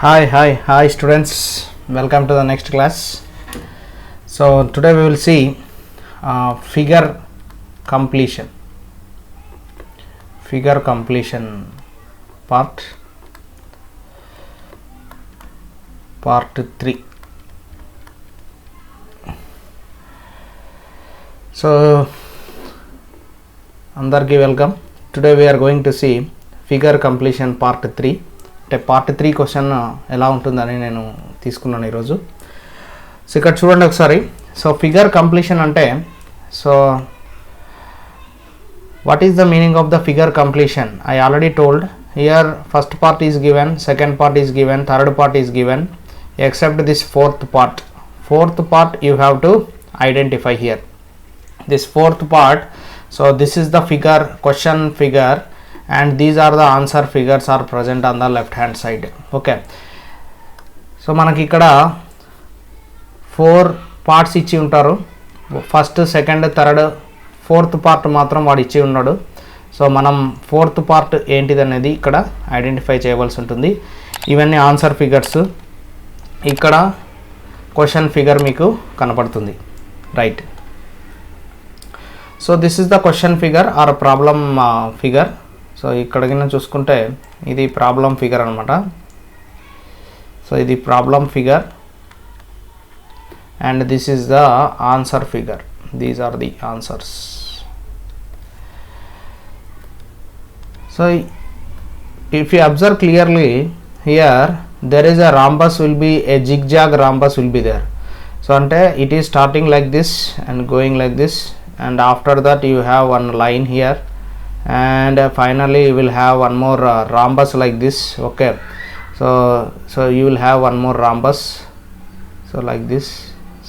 Hi students, welcome to the next class. So today we will see figure completion part 3. So andarki welcome. Today we are going to see figure completion part 3. అంటే part 3 question ఎలా ఉంటుందని నేను తీసుకున్నాను ఈరోజు. So ఇక్కడ చూడండి ఒకసారి. So figure completion అంటే so what is the meaning of the figure completion? I already told here first part is given, second part is given, third part is given except this fourth part you have to identify here this fourth part. So this is the figure, question figure, and these are the answer figures are present on the left hand side. Okay, so మనకి ఇక్కడ 4 parts ఇచ్చి ఉంటారు. First, second, third, fourth part మాత్రం వాడు ఇచ్చి ఉన్నాడు. So మనం fourth part ఏంటిది అనేది ఇక్కడ ఐడెంటిఫై చేయవలసి ఉంటుంది. ఇవన్నీ ఆన్సర్ ఫిగర్స్. ఇక్కడ క్వశ్చన్ ఫిగర్ మీకు కనపడుతుంది, right. So this is the question figure or problem figure. So ఇక్కడ కింద చూసుకుంటే ఇది ప్రాబ్లం ఫిగర్ అనమాట. సో ఇది problem figure and this is the answer figure. These are the answers. So if you observe clearly here there is a rhombus, will be a zigzag rhombus will be there. So ante it is starting like this and going like this, and after that you have one line here, and finally you will have one more rhombus like this. Okay, so you will have one more rhombus, so like this.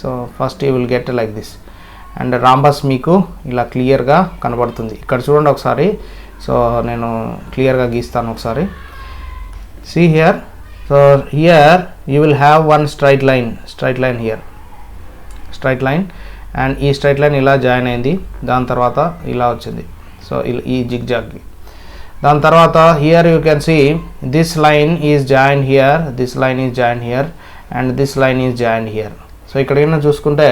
So first you will get like this, and rhombus మీకు ఇలా క్లియర్గా కనబడుతుంది. ఇక్కడ చూడండి ఒకసారి. So నేను క్లియర్గా గీస్తాను ఒకసారి. See here, so here you will have one straight line here, straight line, and ఈ straight line ఇలా జాయిన్ అయింది, దాని తర్వాత ఇలా వచ్చింది. సో ఈ జిగ్జాగ్. దాని తర్వాత here you can see this line is joined here, this line is joined here, and this line is joined here. So ఇక్కడ ఏమైనా చూసుకుంటే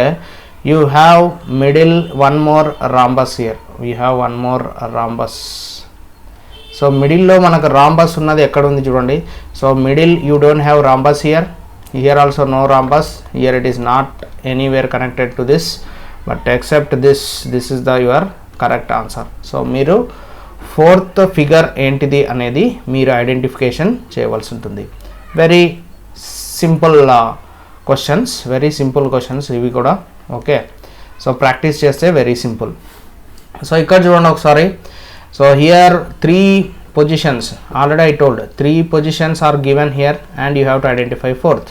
you have middle one more rhombus here, we have one more rhombus. So మిడిల్లో మనకు rhombus ఉన్నది ఎక్కడ ఉంది చూడండి. So middle you don't have rhombus here also no rhombus, here it is not anywhere connected to this, but except this is the your correct answer. So మీరు fourth figure ఏంటిది అనేది మీరు ఐడెంటిఫికేషన్ చేయవలసి ఉంటుంది. వెరీ సింపుల్ క్వశ్చన్స్ ఇవి కూడా. Okay, so practice చేస్తే very simple. So ఇక్కడ చూడండి ఒకసారి. So here 3 positions, already I told 3 positions are given here and you have to identify fourth.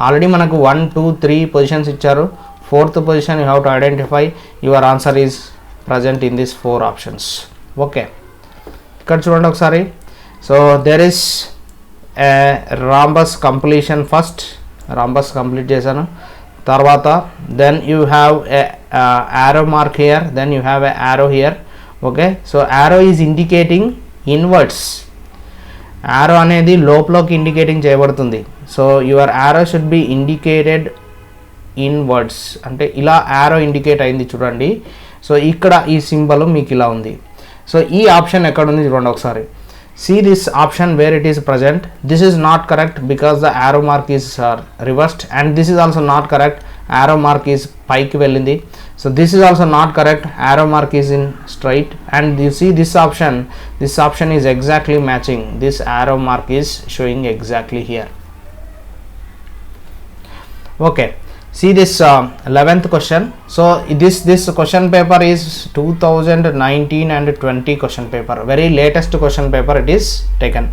Already manaku 1 2 3 positions icharu, fourth position you have to identify. Your answer is present in these 4 options. Okay, ikkada chudandi okasari. So there is a rhombus completion first, rhombus complete chesanu tarvata, then you have a arrow mark here, then you have a arrow here. Okay, so arrow is indicating inwards. Arrow అనేది లోపలికి indicating చేయబడుతుంది. So your arrow should be indicated inwards, అంటే ఇలా arrow indicate అయింది చూడండి. So ఇక్కడ ఈ symbol మీకు ఇలా ఉంది. సో ఈ ఆప్షన్ ఎక్కడ ఉంది చూడండి ఒకసారి. See this option where it is present. This is not correct because the arrow mark is reversed, and this is also not correct. Arrow mark is పైకి వెళ్ళింది. So this is also not correct. Arrow mark is in straight, and you see this option is exactly matching. This arrow mark is showing exactly here. Okay, see this 11th question. So this question paper is 2019 and 20 question paper, very latest question paper it is taken.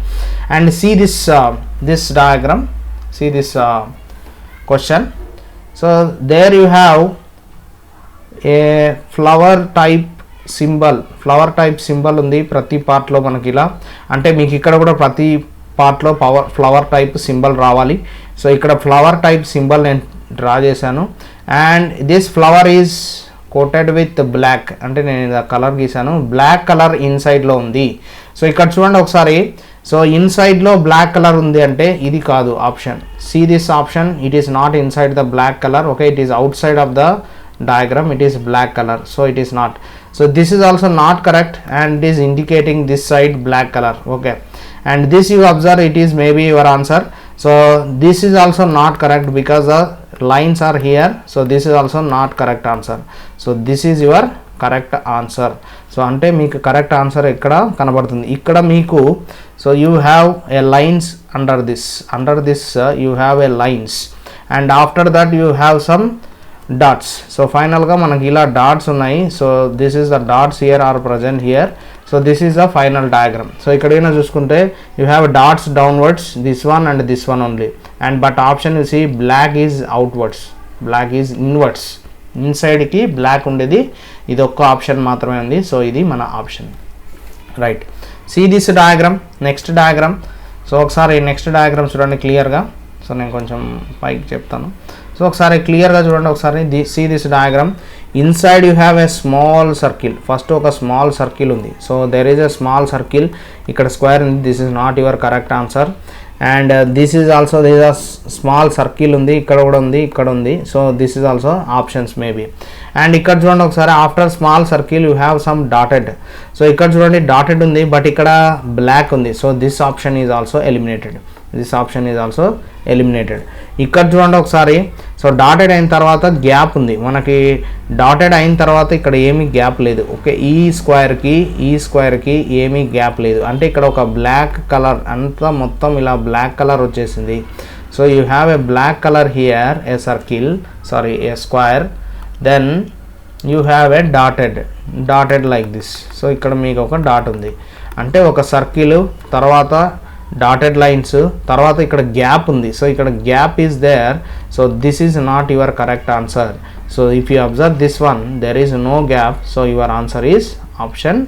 And see this diagram, see this question. So there you have a flower type symbol ఉంది ప్రతి పార్ట్లో మనకి ఇలా. అంటే మీకు ఇక్కడ కూడా ప్రతి పార్ట్లో ఫ్లవర్ టైప్ సింబల్ రావాలి. సో ఇక్కడ ఫ్లవర్ టైప్ సింబల్ నేను డ్రా చేశాను, and this flower is coated with black, అంటే నేను కలర్ గీసాను, బ్లాక్ కలర్ ఇన్సైడ్లో ఉంది. సో ఇక్కడ చూడండి ఒకసారి. సో ఇన్సైడ్లో బ్లాక్ కలర్ ఉంది అంటే ఇది కాదు option. See this option, it is not inside the black colour. Okay, it is outside of the diagram, it is black color, so it is not. So this is also not correct and it is indicating this side black color. Okay, and this you observe, it is maybe your answer. So this is also not correct because the lines are here, so this is also not correct answer. So this is your correct answer. So ante meeku correct answer ekkada kanabadutundi ikkada meeku. So you have a lines under this you have a lines, and after that you have some dots. So final ga manaki ila dots unnayi. So this is the dots here are present here. So this is the final diagram. So ikkada ena chuskunte you have dots downwards, this one and this one only, and but option you see black is outwards, black is inwards, inside ki black undedi idi okka option maatrame undi. So idi mana option, right? See this diagram, next diagram. So okkasari next diagram chudandi clear ga. So nenu koncham pike cheptanu. So ఒకసారి క్లియర్గా చూడండి ఒకసారి. See this diagram. Inside you have a small circle. First ఒక small circle ఉంది. So there is a small circle. ఇక్కడ square ఉంది. This is not your correct answer. And this is also this ఆ small circle ఉంది. ఇక్కడ కూడా ఉంది, ఇక్కడ ఉంది. So this is also options maybe. And ఇక్కడ చూడండి ఒకసారి after small circle you have some dotted. So ఇక్కడ చూడండి డాటెడ్ ఉంది, బట్ ఇక్కడ బ్లాక్ ఉంది. So this option is also eliminated. This option is also eliminated. ఇక్కడ చూడండి ఒకసారి. సో డాటెడ్ అయిన తర్వాత గ్యాప్ ఉంది. మనకి డాటెడ్ అయిన తర్వాత ఇక్కడ ఏమీ గ్యాప్ లేదు. ఓకే, ఈ స్క్వేర్కి ఏమీ గ్యాప్ లేదు. అంటే ఇక్కడ ఒక బ్లాక్ కలర్ అంతా మొత్తం ఇలా బ్లాక్ కలర్ వచ్చేసింది. So you have a black colour here, a circle, sorry a square, then you have a dotted like this. So ఇక్కడ మీకు ఒక డాట్ ఉంది. అంటే ఒక సర్కిల్ తర్వాత డాటెడ్ లైన్స్ తర్వాత ఇక్కడ గ్యాప్ ఉంది. సో ఇక్కడ gap is there. So this is not your correct answer. So if you observe this one, there is no gap. So your answer is option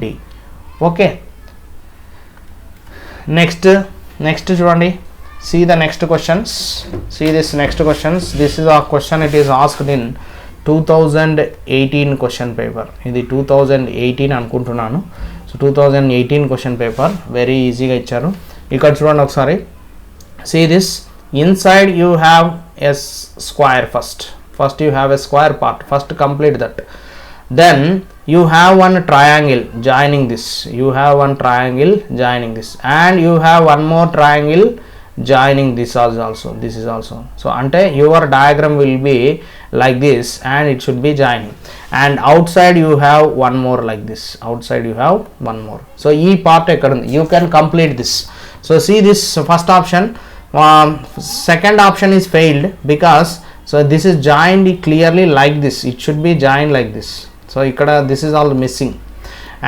D. Okay, next చూడండి. See the next questions. See this next questions. This is a question, it is asked in 2018 question paper. ఇది 2018 అనుకుంటున్నాను. So 2018 question paper, very ఈజీగా ఇచ్చారు. ఇక్కడ చూడండి ఒకసారి. See this. Inside you have a square. First you have a square part. First complete that. Then you have one triangle joining this. And you have one more triangle joining this also. This is also. So ante your diagram will be like this and it should be joining, and outside you have one more like this. So ee part ekkada undi, you can complete this. So see this first option. Second option is failed because so this is joined clearly like this. It should be joined like this. So ikkada this is all missing.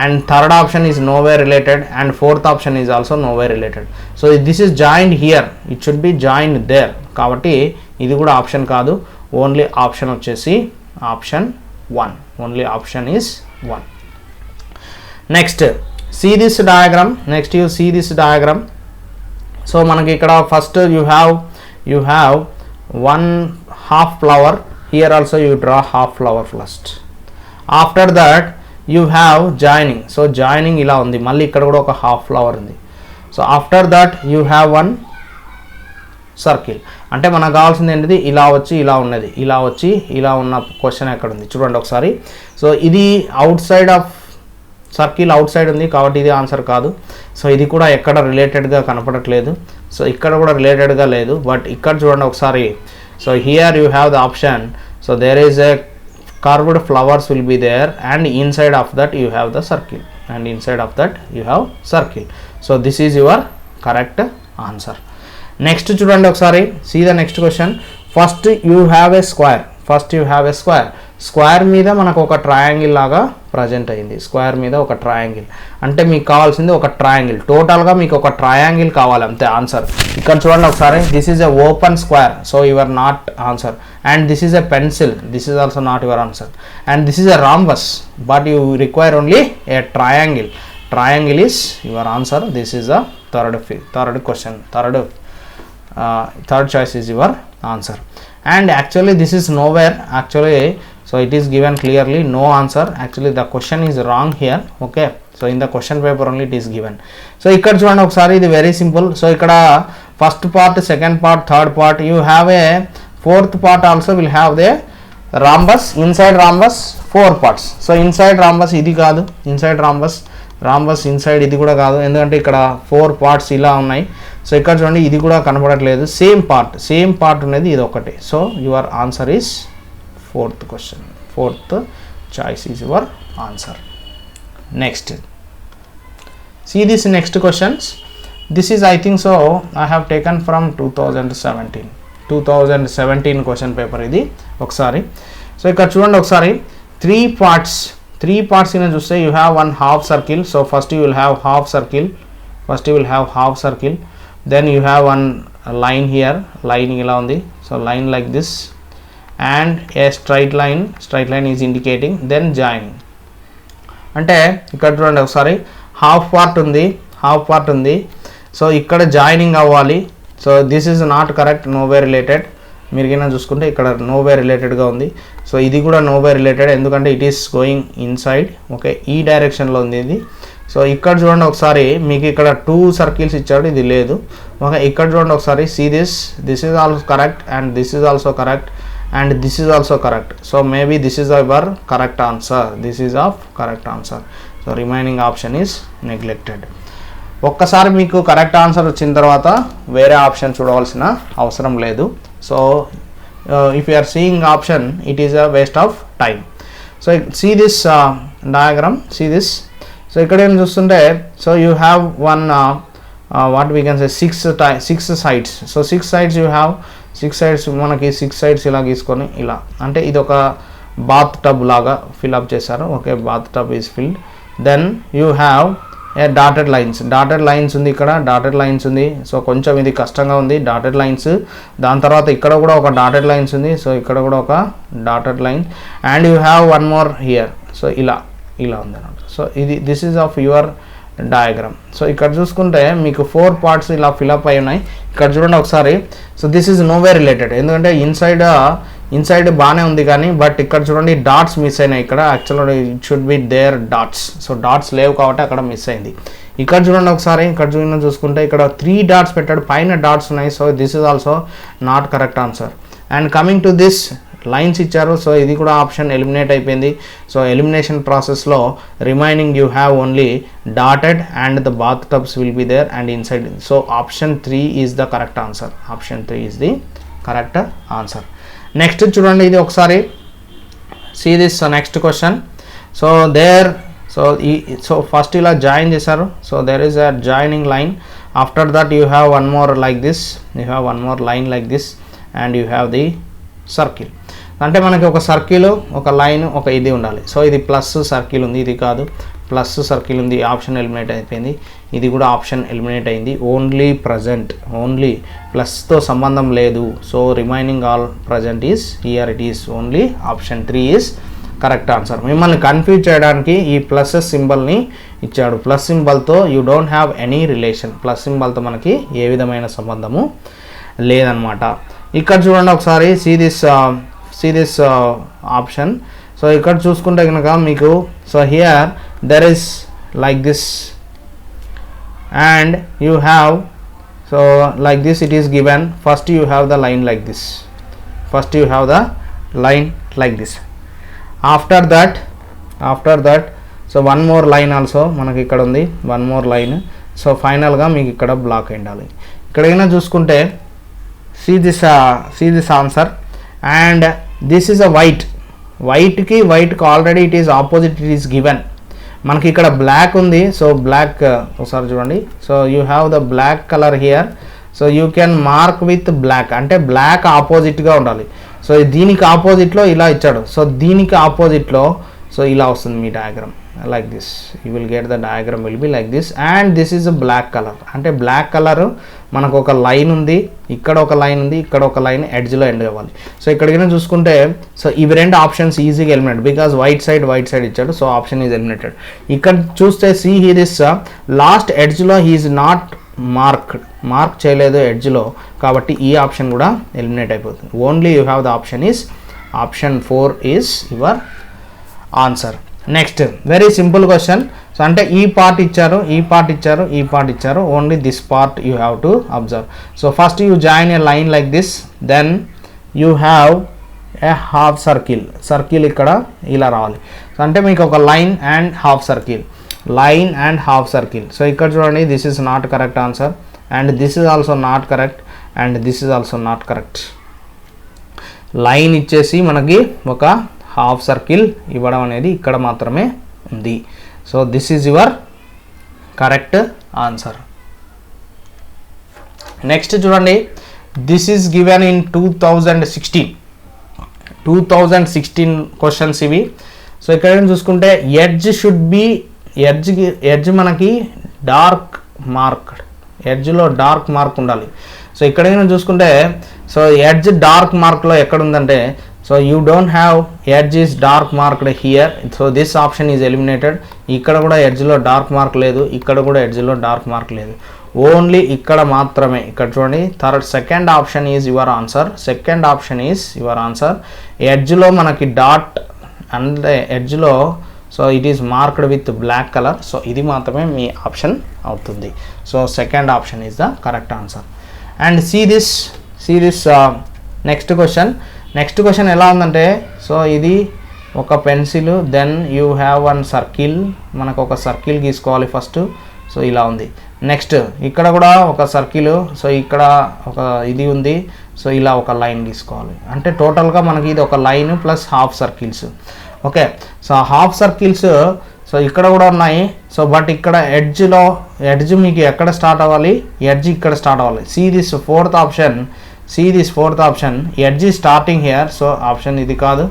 And third option is nowhere related, and fourth option is also nowhere related. So this is joined here, it should be joined there. Kabatti idi kuda option kaadu, only option vachesi option 1. Only option is 1. Next, see this diagram. So manaki ikkada first you have one half flower. Here also you draw half flower first. After that you have joining. So joining ila undi, malli ikkada kuda oka half flower undi. So after that you have one circle. అంటే మనకు కావాల్సింది ఏంటిది, ఇలా వచ్చి ఇలా ఉన్న question ఎక్కడ ఉంది చూడండి ఒకసారి. సో ఇది out side of circle, out side ఉంది కాబట్టి ఇది ఆన్సర్ కాదు. సో ఇది కూడా ఎక్కడ రిలేటెడ్గా కనపడట్లేదు. సో ఇక్కడ కూడా రిలేటెడ్గా లేదు, బట్ ఇక్కడ చూడండి ఒకసారి. So here you have the option. So there is a curved flowers will be there, and inside of that you have the circle, so this is your correct answer. Next చూడండి ఒకసారి. see the next question. first you have a square. Square మీద మనకు ఒక triangle లాగా present అయింది. Square మీద ఒక triangle అంటే మీకు కావాల్సింది ఒక ట్రయాంగిల్. టోటల్గా మీకు ఒక ట్రయాంగిల్ కావాలి అంతే ఆన్సర్. ఇక్కడ చూడండి ఒకసారి. This is a open square, so your not answer. And this is a pencil, this is also not your answer. And this is a rhombus, but you require only a triangle. Triangle is your answer. This is the third question. Third choice is your answer. And actually this is nowhere. Actually, So it is given clearly no answer. Actually the question is wrong here. Okay, so in the question paper only it is given. So ikkada chudandi okasari, ఇది very simple. So ikkada first part, second part, third part, you have a fourth part also will have the rhombus, inside rhombus 4 parts. So inside rhombus ఇది కాదు, inside rhombus inside ఇది కూడా కాదు, ఎందుకంటే ఇక్కడ 4 parts ఇలా ఉన్నాయి. సో ఇక్కడ చూడండి ఇది కూడా కనపడట్లేదు, సేమ్ పార్ట్ ఉన్నది ఇది ఒకటే. So your answer is fourth question, fourth choice is your answer. Next, see this next questions. This is I think so I have taken from 2017 question paper ఇది ఒకసారి. సో ఇక్కడ చూడండి ఒకసారి, త్రీ పార్ట్స్ ఇన్ చూస్తే you have one half circle. So first you will have half circle, then you have one line here, line ఇలా ఉంది. So line like this and a straight line is indicating, then joining. అంటే ఇక్కడ చూడండి ఒకసారి, half part ఉంది. So ఇక్కడ joining అవ్వాలి. So this is not correct, no way related. మీరు కింద చూసుకుంటే ఇక్కడ నోవే రిలేటెడ్గా ఉంది. సో ఇది కూడా నోవే రిలేటెడ్, ఎందుకంటే it is going inside. Okay, ఈ డైరెక్షన్లో ఉంది ఇది. సో ఇక్కడ చూడండి ఒకసారి, మీకు ఇక్కడ 2 సర్కిల్స్ ఇచ్చాడు, ఇది లేదు. ఓకే, ఇక్కడ చూడండి ఒకసారి, see this is also correct and this is also correct and this is also correct. So maybe this is our correct answer. So remaining option is neglected. ఒక్కసారి మీకు కరెక్ట్ ఆన్సర్ వచ్చిన తర్వాత వేరే ఆప్షన్ చూడవలసిన అవసరం లేదు. So if you are seeing option, it is a waste of time. So see this diagram, see this. So ఇక్కడ ఏం చూస్తుంటే, so you have one what we can say 6 sides. So 6 sides you have, 6 sides మనకి 6 sides ఇలా గీసుకొని ఇలా, అంటే ఇది ఒక bathtub లాగా ఫిల్అప్ చేశారు. Okay, bathtub is filled. Then you have a dotted lines ఉంది, ఇక్కడ డాటెడ్ లైన్స్ ఉంది. సో కొంచెం ఇది కష్టంగా ఉంది, డాటెడ్ లైన్స్. దాని తర్వాత ఇక్కడ కూడా ఒక డాటెడ్ లైన్స్ ఉంది. సో ఇక్కడ కూడా ఒక dotted line and you have one more here. So ఇలా ఉంది అన్నమాట. So this is of your diagram. So ఇక్కడ చూసుకుంటే మీకు 4 పార్ట్స్ ఇలా ఫిల్అప్ అయి ఉన్నాయి. ఇక్కడ చూడండి ఒకసారి. సో దిస్ ఈజ్ నోవే రిలేటెడ్, ఎందుకంటే ఇన్సైడ్ బాగానే ఉంది కానీ, బట్ ఇక్కడ చూడండి డాట్స్ మిస్ అయినాయి. ఇక్కడ యాక్చువల్గా it should be there dots. So dots లేవు కాబట్టి అక్కడ మిస్ అయింది. ఇక్కడ చూడండి ఒకసారి, ఇక్కడ చూసుకుంటే ఇక్కడ 3 డాట్స్ పెట్టాడు, పైన డాట్స్ ఉన్నాయి. So this is also not correct answer. And coming to this, lines ఇచ్చారు. సో ఇది కూడా ఆప్షన్ ఎలిమినేట్ అయిపోయింది. సో ఎలిమినేషన్ ప్రాసెస్లో remaining you have only dotted and the bathtubs will be there and inside. So option 3 is the correct answer. Next చూడండి ఇది ఒకసారి, see this next question. So so first ఇలా join చేశారు. So there is a joining line. After that you have one more like this, line like this and you have the circle. అంటే మనకి ఒక circle, ఒక line, ఒక ఇది ఉండాలి. So ఇది ప్లస్ సర్కిల్ ఉంది, ఇది కాదు, ప్లస్ సర్కిల్ ఉంది, ఆప్షన్ ఎలిమినేట్ అయిపోయింది. ఇది కూడా ఆప్షన్ ఎలిమినేట్ అయింది. ఓన్లీ ప్లస్తో సంబంధం లేదు. So remaining all present is here, it is only option 3 is correct answer. మిమ్మల్ని కన్ఫ్యూజ్ చేయడానికి ఈ ప్లస్ సింబల్ని ఇచ్చాడు. ప్లస్ సింబల్తో you don't have any relation. Plus సింబల్తో మనకి ఏ విధమైన సంబంధము లేదనమాట. ఇక్కడ చూడండి ఒకసారి, see this option. సో ఇక్కడ చూసుకుంటే కనుక మీకు, so here there is like this and you have, so like this it is given. First you have the line like this, after that so one more line also మనకి ఇక్కడ ఉంది, one more line. So ఫైనల్గా మీకు ఇక్కడ black అయ్యాలి. ఇక్కడైనా చూసుకుంటే see this answer and this is a white కి already it is opposite, it is given. మనకి ఇక్కడ బ్లాక్ ఉంది. సో బ్లాక్ ఒకసారి చూడండి. So you have the black colour here. So you can mark with black, అంటే black ఆపోజిట్గా ఉండాలి. So దీనికి ఆపోజిట్లో ఇలా ఇచ్చాడు. సో దీనికి ఆపోజిట్లో సో ఇలా వస్తుంది మీ diagram, like this. You will get the diagram will be like this and this is black colour. అంటే బ్లాక్ కలర్ మనకు ఒక లైన్ ఉంది, ఇక్కడ ఒక లైన్ ఉంది, ఇక్కడ ఒక లైన్ ఎడ్జ్లో ఎండ్ అవ్వాలి. సో ఇక్కడికైనా చూసుకుంటే సో ఇవి రెండు ఆప్షన్స్ ఈజీగా ఎలిమినేట్, బికాజ్ వైట్ సైడ్ ఇచ్చాడు. So option is eliminated. ఇక్కడ చూస్తే సి హీ దిస్ లాస్ట్ ఎడ్జ్లో హీఈస్ నాట్ మార్క్ చేయలేదు ఎడ్జ్లో, కాబట్టి ఈ ఆప్షన్ కూడా ఎలిమినేట్ అయిపోతుంది. Only you have the option is option 4 is your answer. Next very simple question. So అంటే ఈ పార్ట్ ఇచ్చారు, ఈ పార్ట్ ఇచ్చారు, ఈ పార్ట్ ఇచ్చారు, only this part you have to observe. So first you join a line like this, then you have a half circle ఇక్కడ ఇలా రావాలి. సో అంటే మీకు ఒక line and half circle, line and half circle. So ఇక్కడ చూడండి, this is not correct answer, and this is also not correct, and this is also not correct. Line ఇచ్చేసి మనకి ఒక హాఫ్ సర్కిల్ ఇవ్వడం అనేది ఇక్కడ మాత్రమే ఉంది. So this is your correct answer. Next చూడండి, this is given in 2016 questions ఇవి. సో ఇక్కడ చూసుకుంటే ఎడ్జ్ షుడ్ బి, ఎడ్జ్ మనకి డార్క్ మార్క్, ఎడ్జ్లో డార్క్ మార్క్ ఉండాలి. సో ఇక్కడ చూసుకుంటే, సో ఎడ్జ్ డార్క్ మార్క్లో ఎక్కడ ఉందంటే, so you don't have edge is dark marked here, so this option is eliminated. ఇక్కడ కూడా ఎడ్జ్లో డార్క్ మార్క్ లేదు, ఇక్కడ కూడా ఎడ్జ్లో డార్క్ మార్క్ లేదు, ఓన్లీ ఇక్కడ మాత్రమే. ఇక్కడ చూడండి, second option is your answer, second option is your answer. ఎడ్జ్లో మనకి డాట్ అంటే ఎడ్జ్లో, so it is marked with black colour, so ఇది మాత్రమే మీ ఆప్షన్ అవుతుంది. So second option is the correct answer. And see this next question ఎలా ఉందంటే, సో ఇది ఒక pencil, then you have one circle, మనకు ఒక సర్కిల్ గీసుకోవాలి ఫస్ట్. సో ఇలా ఉంది. నెక్స్ట్ ఇక్కడ కూడా ఒక సర్కిల్, సో ఇక్కడ ఒక ఇది ఉంది, సో ఇలా ఒక లైన్ గీసుకోవాలి. అంటే టోటల్గా మనకి ఇది ఒక line plus half circles. Okay, so half circles so ఇక్కడ కూడా ఉన్నాయి. సో బట్ ఇక్కడ ఎడ్జ్ మీకు ఎక్కడ స్టార్ట్ అవ్వాలి, ఎడ్జ్ ఇక్కడ స్టార్ట్ అవ్వాలి. See this fourth option, edge starting here, so option ఇది కాదు.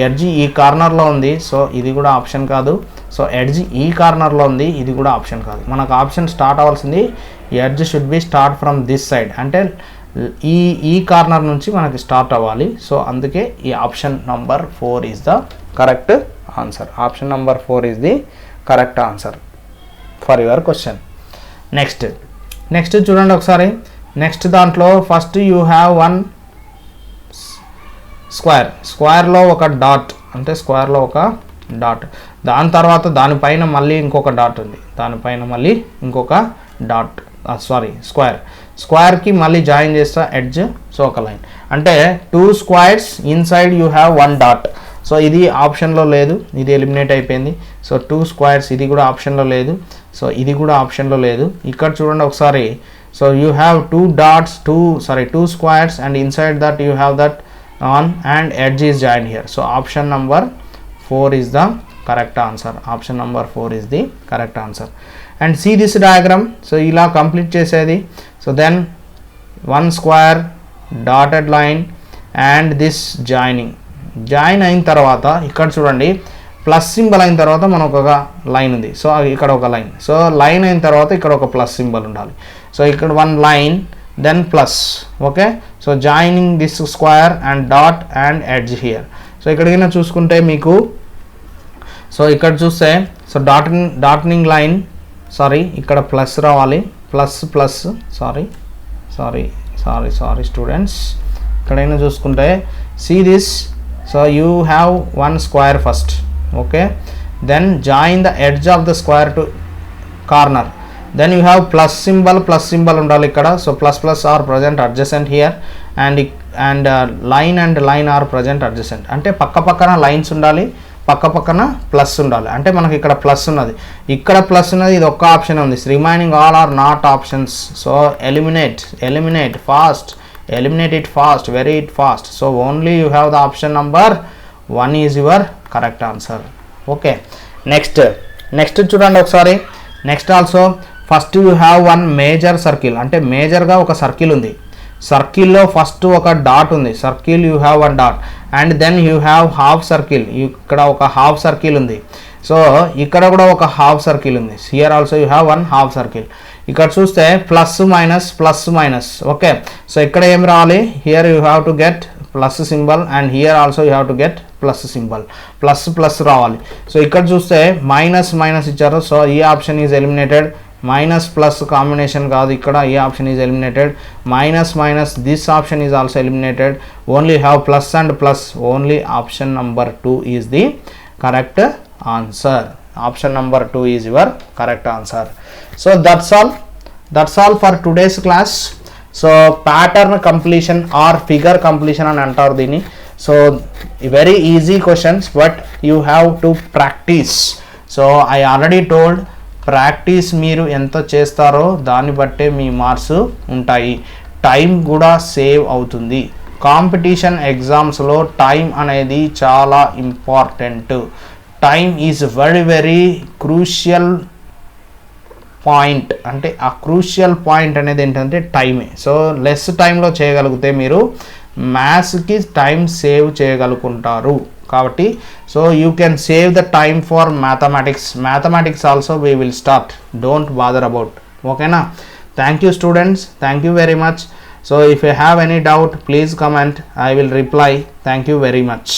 ఎడ్జ్ ఈ కార్నర్లో ఉంది, సో ఇది కూడా ఆప్షన్ కాదు. సో ఎడ్జ్ ఈ కార్నర్లో ఉంది, ఇది కూడా ఆప్షన్ కాదు. మనకు ఆప్షన్ స్టార్ట్ అవ్వాల్సింది, edge should be start from this side, అంటే ఈ కార్నర్ నుంచి మనకి స్టార్ట్ అవ్వాలి. సో అందుకే ఈ option number 4 is the correct answer. Option number 4 is the correct answer for your question. Next చూడండి ఒకసారి. నెక్స్ట్ దాంట్లో ఫస్ట్ యూ హ్యావ్ వన్ స్క్వేర్లో ఒక డాట్, అంటే స్క్వేర్లో ఒక డాట్, దాని తర్వాత దానిపైన మళ్ళీ ఇంకొక డాట్ ఉంది, దానిపైన మళ్ళీ ఇంకొక డాట్, స్క్వేర్కి మళ్ళీ జాయిన్ చేస్తా ఎడ్జ్, సో ఒక లైన్. అంటే 2 squares inside you have 1 dot. So ఇది ఆప్షన్లో లేదు, ఇది ఎలిమినేట్ అయిపోయింది. సో 2 స్క్వేర్స్ ఇది కూడా ఆప్షన్లో లేదు, సో ఇది కూడా ఆప్షన్లో లేదు. ఇక్కడ చూడండి ఒకసారి. So you have 2 squares and inside that you have that on and edge is joined here. So option number 4 is the correct answer. Option number 4 is the correct answer. And see this diagram. So ila complete chesedi. So then 1 square, dotted line and this join అయిన తర్వాత ఇక్కడ చూడండి plus symbol అయిన తర్వాత మనకు ఒక line ఉంది. So ఇక్కడ ఒక లైన్, సో లైన్ అయిన తర్వాత ఇక్కడ ఒక ప్లస్ సింబల్ ఉండాలి. సో ఇక్కడ 1 line then plus. Okay, so joining this square and dot and edge here. So ఇక్కడికైనా చూసుకుంటే మీకు, సో ఇక్కడ చూస్తే సో డాట్నింగ్ లైన్, ఇక్కడ ప్లస్ రావాలి, ప్లస్ సారీ స్టూడెంట్స్, ఇక్కడైనా చూసుకుంటే see this. So you have 1 square first. Okay, then join the edge of the square to corner, then you have plus symbol ఉండాలి ఇక్కడ. So plus are present adjacent here, and line are present adjacent. అంటే పక్కన lines ఉండాలి, పక్కన plus ఉండాలి. అంటే మనకి ఇక్కడ ప్లస్ ఉన్నది, ఇక్కడ ప్లస్ ఉన్నది, ఇది ఒక్క ఆప్షన్ ఉంది. Remaining all are not options. So eliminate fast, eliminate it fast, very fast. So only you have the option number 1 is your correct answer. Okay, next చూడండి ఒకసారి. Next also first you have 1 major circle, అంటే మేజర్గా ఒక circle ఉంది. సర్కిల్లో first ఒక dot ఉంది, circle you have 1 dot, and then you have half circle, ఇక్కడ ఒక హాఫ్ సర్కిల్ ఉంది. సో ఇక్కడ కూడా ఒక హాఫ్ సర్కిల్ ఉంది. Here also you have 1 half circle. ఇక్కడ చూస్తే ప్లస్ మైనస్. ఓకే, సో ఇక్కడ ఏం రావాలి, here you have to get plus symbol, and here also you have to get plus symbol, plus రావాలి. సో ఇక్కడ చూస్తే మైనస్ ఇచ్చారు, సో ఈ option is eliminated. Minus plus combination కాదు ఇక్కడ, ఈ option is eliminated. Minus minus this option is also eliminated. Only have plus and plus. Only option number 2 is the correct answer. Option number 2 is your correct answer. So that's all for today's class. So pattern completion or figure completion అని అంటారు దీన్ని. So very easy questions but you have to practice. So I already told, practice మీరు ఎంత చేస్తారో దాన్ని బట్టే మీ marks ఉంటాయి. Time కూడా సేవ్ అవుతుంది. కాంపిటీషన్ ఎగ్జామ్స్లో టైం అనేది చాలా important. Time is very very crucial point. అంటే ఆ క్రూషియల్ పాయింట్ అనేది ఏంటంటే టైమే. సో లెస్ టైంలో చేయగలిగితే మీరు మ్యాథ్స్కి టైం సేవ్ చేయగలుగుతారు. కాబట్టి so you can save the time for mathematics also we will start. Don't bother about. ఓకేనా? Thank you students, thank you very much. So if you have any doubt please comment, I will reply. Thank you very much.